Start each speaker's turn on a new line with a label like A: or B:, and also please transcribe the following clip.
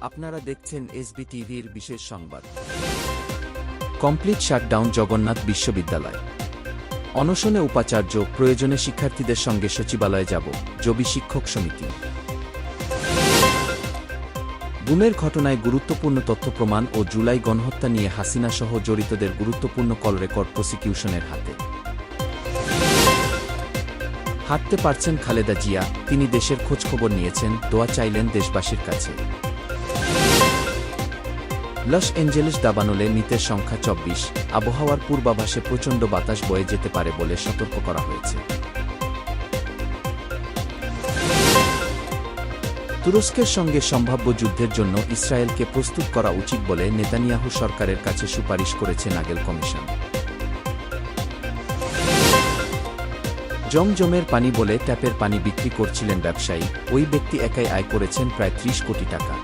A: আপনারা দেখছেন এসবি টিভির বিশেষ সংবাদ। কমপ্লিট শাটডাউন জগন্নাথ বিশ্ববিদ্যালয়। অনশনে উপাচার্য, প্রয়োজনে শিক্ষার্থীদের সঙ্গে সচিবালয়ে যাব, জবি শিক্ষক সমিতি। গুমের ঘটনায় গুরুত্বপূর্ণ তথ্য প্রমাণ ও জুলাই গণহত্যা নিয়ে হাসিনাসহ জড়িতদের গুরুত্বপূর্ণ কল রেকর্ড প্রসিকিউশনের হাতে। হাঁটতে পারছেন খালেদা জিয়া, তিনি দেশের খোঁজখবর নিয়েছেন, দোয়া চাইলেন দেশবাসীর কাছে। লস এঞ্জেলেস দাবানলে মৃতের সংখ্যা ২৪, আবহাওয়ার পূর্বাভাসে প্রচণ্ড বাতাস বয়ে যেতে পারে বলে সতর্ক করা হয়েছে। তুরস্কের সঙ্গে সম্ভাব্য যুদ্ধের জন্য ইসরায়েলকে প্রস্তুত করা উচিত বলে নেতানিয়াহু সরকারের কাছে সুপারিশ করেছে নাগেল কমিশন। জমজমের পানি বলে ট্যাপের পানি বিক্রি করছিলেন ব্যবসায়ী, ওই ব্যক্তি একাই আয় করেছেন প্রায় ৩০ কোটি টাকা।